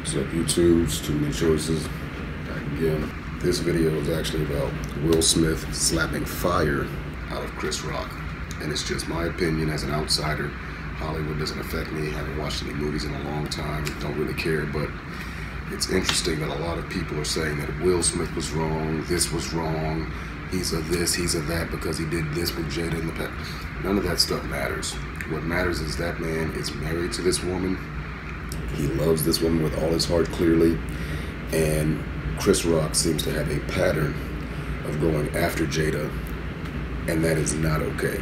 What's up, YouTube? It's Too Many Choices. Back again. This video is actually about Will Smith slapping fire out of Chris Rock. And it's just my opinion as an outsider. Hollywood doesn't affect me. Haven't watched any movies in a long time. Don't really care. But it's interesting that a lot of people are saying that Will Smith was wrong. This was wrong. He's a this, he's a that because he did this with Jada in the past. None of that stuff matters. What matters is that man is married to this woman. He loves this woman with all his heart, clearly. And Chris Rock seems to have a pattern of going after Jada, and that is not okay.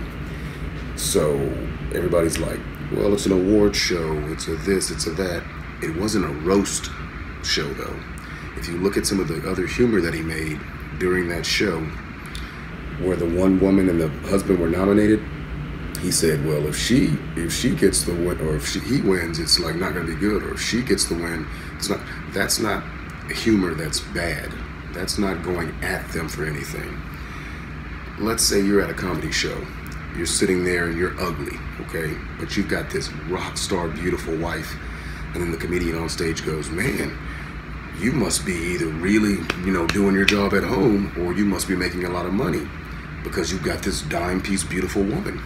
So everybody's like, well, it's an award show, it's a this, it's a that. It wasn't a roast show, though. If you look at some of the other humor that he made during that show, where the one woman and the husband were nominated, he said, well, if she gets the win, or if he wins, it's like not going to be good, or if she gets the win, it's not. That's not humor. That's bad. That's not going at them for anything. Let's say you're at a comedy show. You're sitting there and you're ugly, okay? But you've got this rock star, beautiful wife, and then the comedian on stage goes, man, you must be either really, doing your job at home, or you must be making a lot of money because you've got this dime piece, beautiful woman.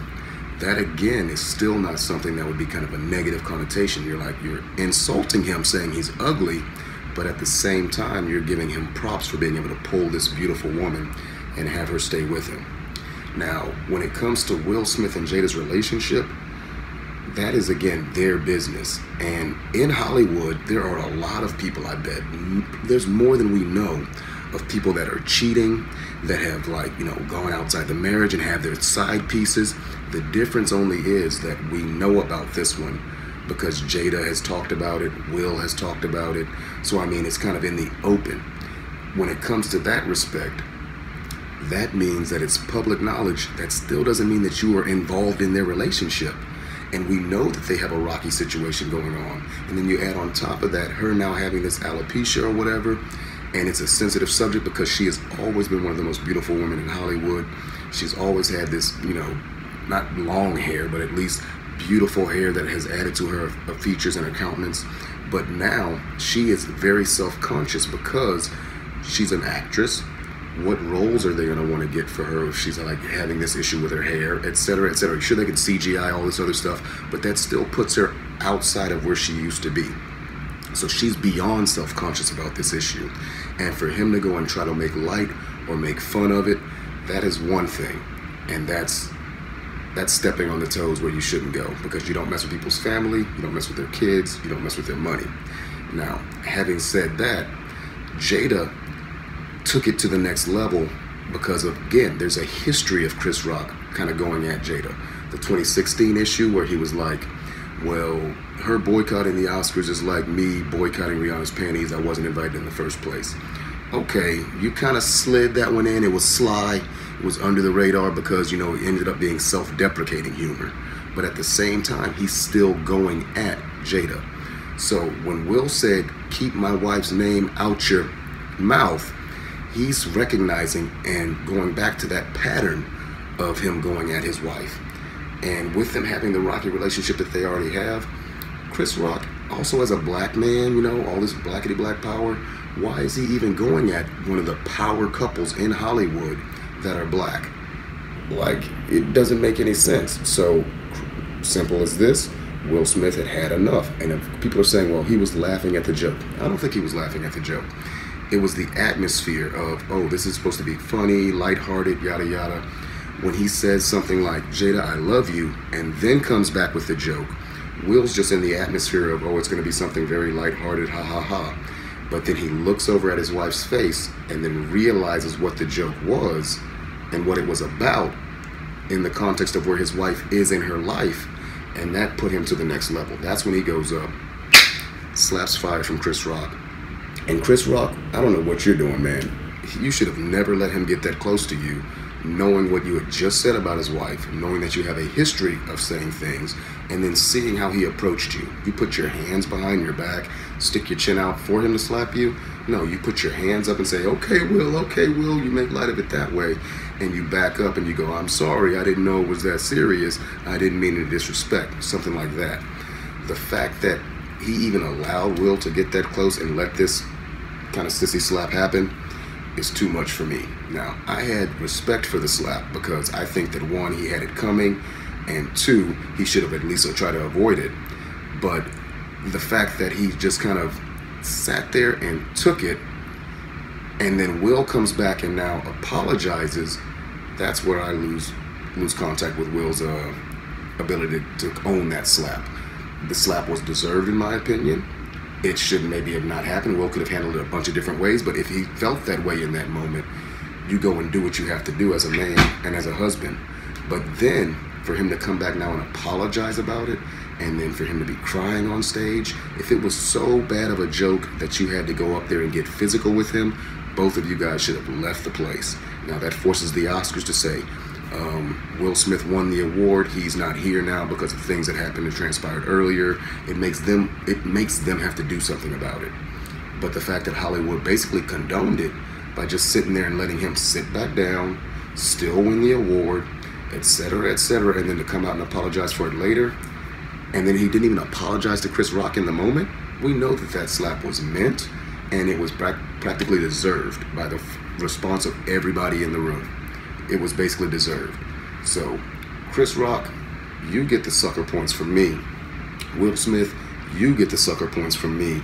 That again is still not something that would be kind of a negative connotation. You're insulting him, saying he's ugly, but at the same time you're giving him props for being able to pull this beautiful woman and have her stay with him. Now, when it comes to Will Smith and Jada's relationship, that is again their business. And in Hollywood, there are a lot of people, I bet, there's more than we know, of people that are cheating, that have gone outside the marriage and have their side pieces. The difference only is that we know about this one because Jada has talked about it, Will has talked about it. So I mean, it's kind of in the open. When it comes to that respect, that means that it's public knowledge. That still doesn't mean that you are involved in their relationship. And we know that they have a rocky situation going on. And then you add on top of that, her now having this alopecia or whatever, and it's a sensitive subject because she has always been one of the most beautiful women in Hollywood. She's always had this, not long hair, but at least beautiful hair that has added to her features and her countenance. But now she is very self-conscious because she's an actress. What roles are they going to want to get for her if she's like having this issue with her hair, etc., etc.? Sure, they can CGI all this other stuff, but that still puts her outside of where she used to be. So she's beyond self-conscious about this issue. And for him to go and try to make light or make fun of it, that is one thing. And that's stepping on the toes where you shouldn't go, because you don't mess with people's family, you don't mess with their kids, you don't mess with their money. Now, having said that, Jada took it to the next level because of, again, there's a history of Chris Rock kind of going at Jada. The 2016 issue where he was like, well, her boycotting the Oscars is like me boycotting Rihanna's panties. I wasn't invited in the first place. Okay, you kind of slid that one in. It was sly. It was under the radar because, it ended up being self-deprecating humor. But at the same time, he's still going at Jada. So when Will said, keep my wife's name out your mouth, he's recognizing and going back to that pattern of him going at his wife. And with them having the rocky relationship that they already have, Chris Rock also as a black man, all this blackity black power, why is he even going at one of the power couples in Hollywood that are black? Like, it doesn't make any sense. So simple as this, Will Smith had enough. And if people are saying, well, he was laughing at the joke, I don't think he was laughing at the joke. It was the atmosphere of, oh, this is supposed to be funny, lighthearted, yada yada. When he says something like, Jada, I love you, and then comes back with the joke, Will's just in the atmosphere of, oh, it's going to be something very lighthearted, ha ha ha. But then he looks over at his wife's face and then realizes what the joke was and what it was about in the context of where his wife is in her life, and that put him to the next level. That's when he goes up, slaps fire from Chris Rock. And Chris Rock, I don't know what you're doing, man. You should have never let him get that close to you, knowing what you had just said about his wife, knowing that you have a history of saying things, and then seeing how he approached you. You put your hands behind your back, stick your chin out for him to slap you. No, you put your hands up and say, okay, Will, you make light of it that way. And you back up and you go, I'm sorry, I didn't know it was that serious. I didn't mean to disrespect, something like that. The fact that he even allowed Will to get that close and let this kind of sissy slap happen is too much for me. Now, I had respect for the slap because I think that one, he had it coming, and two, he should have at least tried to avoid it. But the fact that he just kind of sat there and took it, and then Will comes back and now apologizes, that's where I lose contact with Will's ability to own that slap. The slap was deserved, in my opinion. It should maybe have not happened. Will could have handled it a bunch of different ways, but if he felt that way in that moment, you go and do what you have to do as a man and as a husband. But then for him to come back now and apologize about it, and then for him to be crying on stage, if it was so bad of a joke that you had to go up there and get physical with him, both of you guys should have left the place. Now that forces the Oscars to say, Will Smith won the award. He's not here now because of things that happened and transpired earlier. It makes them have to do something about it. But the fact that Hollywood basically condoned it by just sitting there and letting him sit back down, still win the award, etc., etc., and then to come out and apologize for it later, and then he didn't even apologize to Chris Rock in the moment, we know that that slap was meant, and it was practically deserved by the response of everybody in the room. It was basically deserved. So, Chris Rock, you get the sucker points from me. Will Smith, you get the sucker points from me.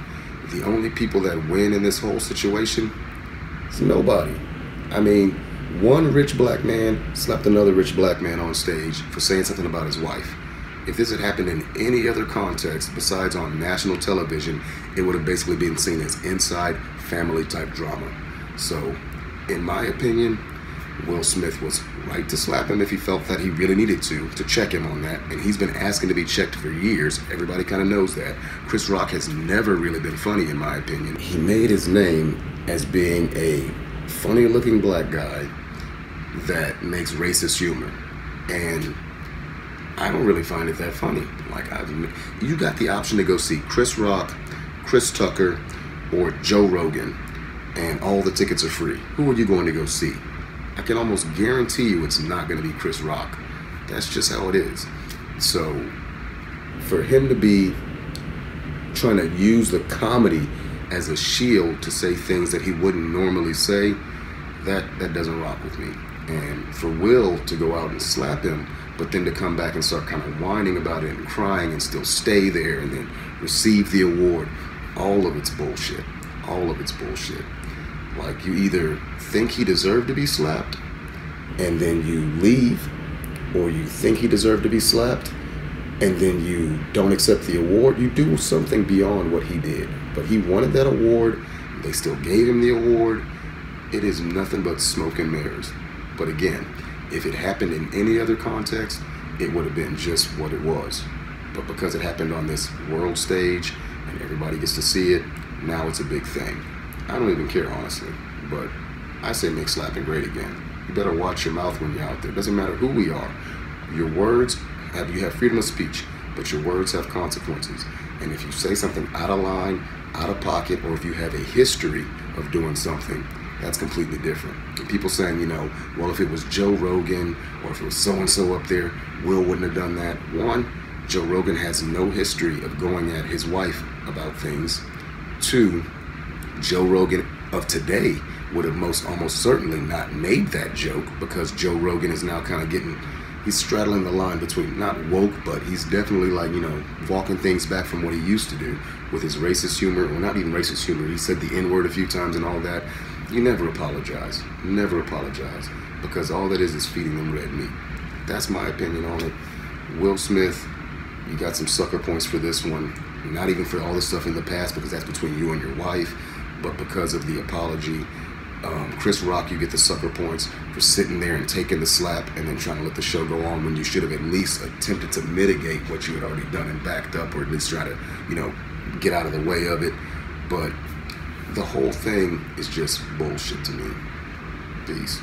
The only people that win in this whole situation is nobody. I mean, one rich black man slapped another rich black man on stage for saying something about his wife. If this had happened in any other context besides on national television, it would have basically been seen as inside family type drama. So, in my opinion, Will Smith was right to slap him if he felt that he really needed to check him on that. And he's been asking to be checked for years. Everybody kind of knows that. Chris Rock has never really been funny, in my opinion. He made his name as being a funny looking black guy that makes racist humor. And I don't really find it that funny. Like, you got the option to go see Chris Rock, Chris Tucker, or Joe Rogan, and all the tickets are free. Who are you going to go see? I can almost guarantee you it's not going to be Chris Rock. That's just how it is. So, for him to be trying to use the comedy as a shield to say things that he wouldn't normally say, that doesn't rock with me. And for Will to go out and slap him, but then to come back and start kind of whining about it and crying and still stay there and then receive the award, all of it's bullshit. All of it's bullshit. Like, you either think he deserved to be slapped and then you leave, or you think he deserved to be slapped and then you don't accept the award. You do something beyond what he did. But he wanted that award. They still gave him the award. It is nothing but smoke and mirrors. But again, if it happened in any other context, it would have been just what it was. But because it happened on this world stage and everybody gets to see it, now it's a big thing. I don't even care, honestly, but I say make slapping great again. You better watch your mouth when you're out there. It doesn't matter who we are. Your words, you have freedom of speech, but your words have consequences. And if you say something out of line, out of pocket, or if you have a history of doing something, that's completely different. And people saying, you know, well, if it was Joe Rogan or if it was so-and-so up there, Will wouldn't have done that. One, Joe Rogan has no history of going at his wife about things. Two, Joe Rogan of today would have almost certainly not made that joke, because Joe Rogan is now kind of he's straddling the line between not woke, but he's definitely, like, you know, walking things back from what he used to do with his racist humor. Well, not even racist humor. He said the N-word a few times and all that. You never apologize. Never apologize, because all that is feeding them red meat. That's my opinion on it. Will Smith, you got some sucker points for this one. Not even for all the stuff in the past, because that's between you and your wife, but because of the apology. Chris Rock, you get the sucker points for sitting there and taking the slap and then trying to let the show go on when you should have at least attempted to mitigate what you had already done and backed up, or at least try to, you know, get out of the way of it. But the whole thing is just bullshit to me. Peace.